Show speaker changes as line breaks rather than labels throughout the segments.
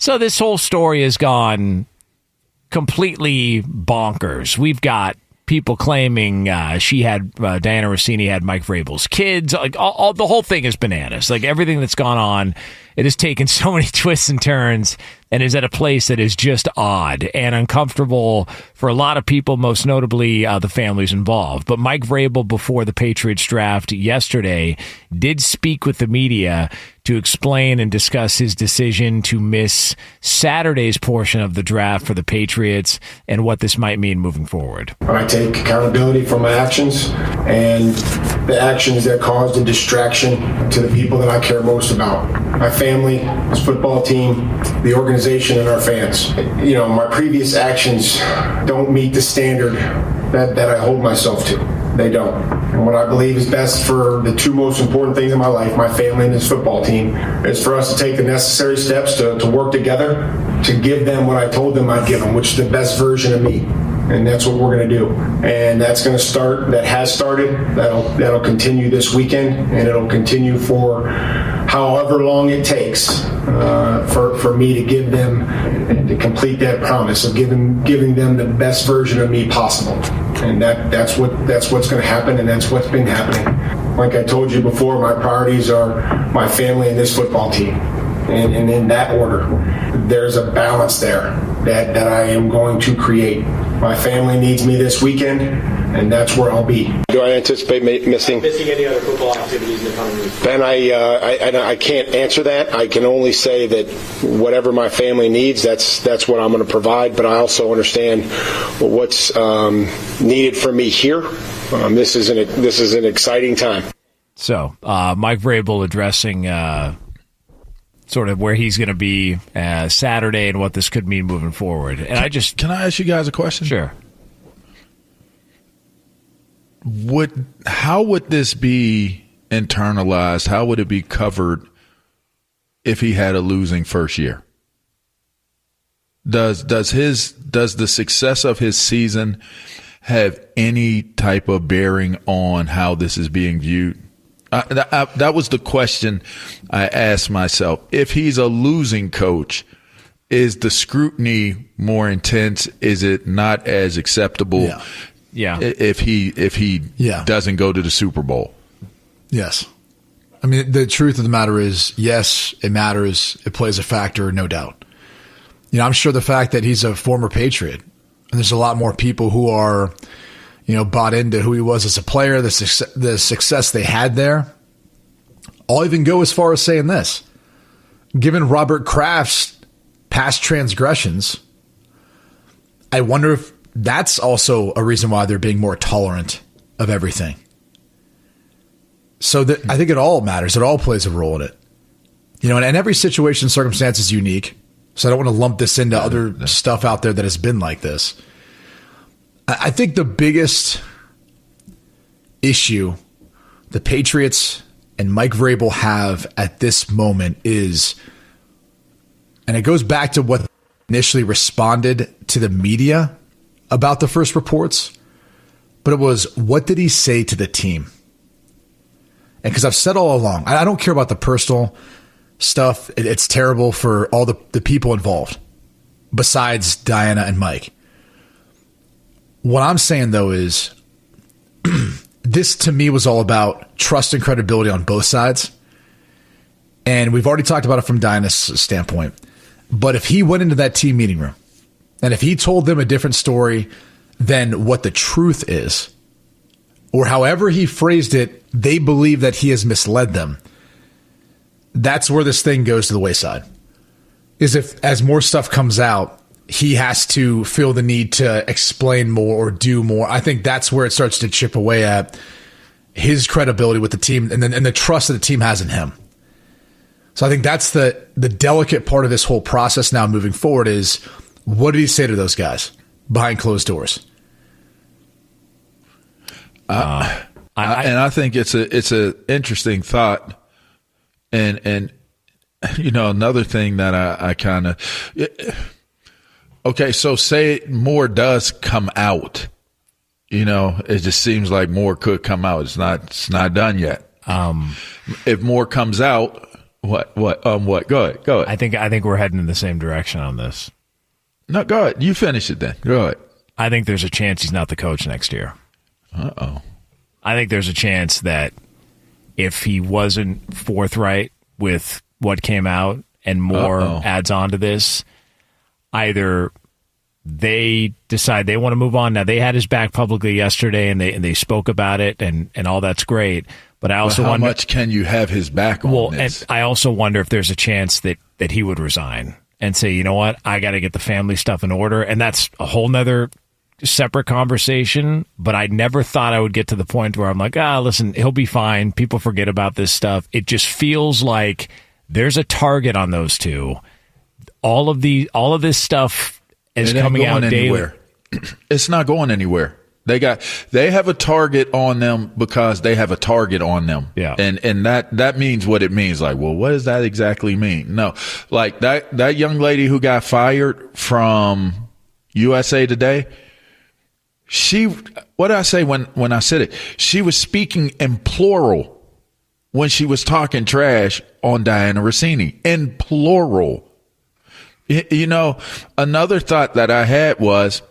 So this whole story has gone completely bonkers. We've got people claiming Diana Rossini had Mike Vrabel's kids. Like the whole thing is bananas. Like everything that's gone on, it has taken so many twists and turns and is at a place that is just odd and uncomfortable for a lot of people, most notably the families involved. But Mike Vrabel, before the Patriots draft yesterday, did speak with the media to explain and discuss his decision to miss Saturday's portion of the draft for the Patriots and what this might mean moving forward.
I take accountability for my actions and the actions that caused a distraction to the people that I care most about. My family, this football team, the organization, and our fans. You know, my previous actions don't meet the standard that I hold myself to. They don't. And what I believe is best for the two most important things in my life, my family and this football team, is for us to take the necessary steps to work together to give them what I told them I'd give them, which is the best version of me. And that's what we're going to do. And that's going to start, that has started, that'll continue this weekend, and it'll continue for however long it takes for me to give them and to complete that promise of giving them the best version of me possible. And that's what's going to happen, and that's what's been happening. Like I told you before, my priorities are my family and this football team. And in that order, there's a balance there that I am going to create. My family needs me this weekend, and that's where I'll be. Do I anticipate missing
any other football activities in the coming weeks?
Ben, I can't answer that. I can only say that whatever my family needs, that's what I'm going to provide. But I also understand what's needed for me here. This is an exciting time.
So, Mike Vrabel addressing sort of where he's going to be Saturday and what this could mean moving forward. And
Can I ask you guys a question?
Sure.
How would this be internalized? How would it be covered if he had a losing first year? Does the success of his season have any type of bearing on how this is being viewed? That was the question I asked myself. If he's a losing coach, is the scrutiny more intense? Is it not as acceptable?
Yeah.
If he doesn't go to the Super Bowl?
Yes. I mean, the truth of the matter is, yes, it matters. It plays a factor, no doubt. You know, I'm sure the fact that he's a former Patriot, and there's a lot more people who are, you know, bought into who he was as a player, the success they had there. I'll even go as far as saying this. Given Robert Kraft's past transgressions, I wonder if that's also a reason why they're being more tolerant of everything. So I think it all matters. It all plays a role in it. You know, and every situation, circumstance is unique. So I don't want to lump this into other stuff out there that has been like this. I think the biggest issue the Patriots and Mike Vrabel have at this moment is, and it goes back to what initially responded to the media about the first reports, but it was, what did he say to the team? And because I've said all along, I don't care about the personal stuff. It's terrible for all the people involved besides Diana and Mike. What I'm saying, though, is this to me was all about trust and credibility on both sides. And we've already talked about it from Diana's standpoint. But if he went into that team meeting room and if he told them a different story than what the truth is, or however he phrased it, they believe that he has misled them, that's where this thing goes to the wayside. Is if, as more stuff comes out, he has to feel the need to explain more or do more. I think that's where it starts to chip away at his credibility with the team and the trust that the team has in him. So I think that's the delicate part of this whole process now moving forward is, what did he say to those guys behind closed doors?
I think it's a interesting thought. And you know, another thing that I kind of okay, so say more does come out. You know, it just seems like more could come out. It's not done yet. If more comes out, What? Go ahead.
I think we're heading in the same direction on this.
No, go ahead. You finish it then. Go ahead.
I think there's a chance he's not the coach next year.
Uh-oh.
I think there's a chance that if he wasn't forthright with what came out and more adds on to this, either they decide they want to move on. Now, they had his back publicly yesterday, and they spoke about it, and all that's great. But I also
how
wonder,
much can you have his back on this?
And I also wonder if there's a chance that he would resign and say, you know what, I got to get the family stuff in order. And that's a whole nother separate conversation. But I never thought I would get to the point where I'm like, listen, he'll be fine. People forget about this stuff. It just feels like there's a target on those two. All of this stuff is coming out daily.
It's not going anywhere. They have a target on them because they have a target on them.
Yeah.
And that means what it means. Like, well, what does that exactly mean? No, like that young lady who got fired from USA Today. What did I say when I said it? She was speaking in plural when she was talking trash on Diana Rossini, in plural. You know, another thought that I had was,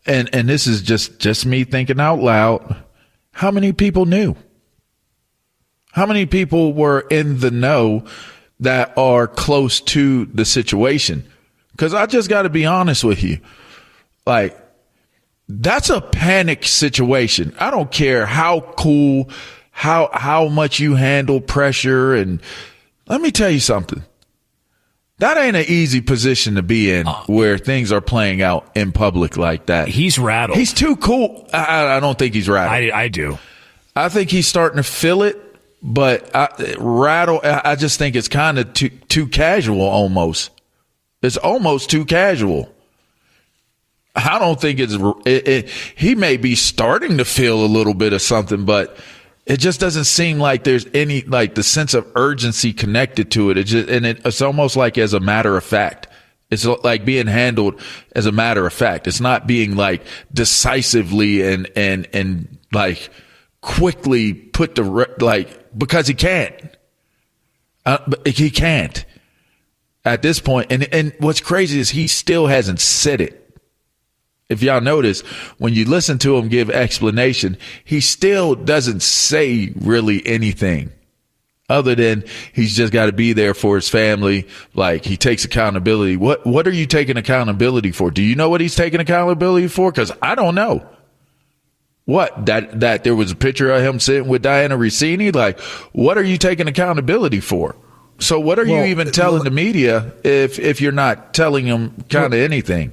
and this is just me thinking out loud, how many people knew? How many people were in the know that are close to the situation? Because I just got to be honest with you. Like, that's a panic situation. I don't care how cool, how much you handle pressure. And let me tell you something. That ain't an easy position to be in where things are playing out in public like that.
He's rattled.
He's too cool. I don't think he's rattled.
I do.
I think he's starting to feel it, but I just think it's kind of too casual almost. It's almost too casual. I don't think he may be starting to feel a little bit of something, but it just doesn't seem like there's any, like, the sense of urgency connected to it. It's almost like as a matter of fact. It's like being handled as a matter of fact. It's not being like decisively and like quickly put because he can't. He can't at this point. And what's crazy is he still hasn't said it. If y'all notice, when you listen to him give explanation, he still doesn't say really anything other than he's just got to be there for his family. Like, he takes accountability. What are you taking accountability for? Do you know what he's taking accountability for? Because I don't know. What? That there was a picture of him sitting with Diana Rossini? Like, what are you taking accountability for? So what are you even telling the media if you're not telling them kind of anything?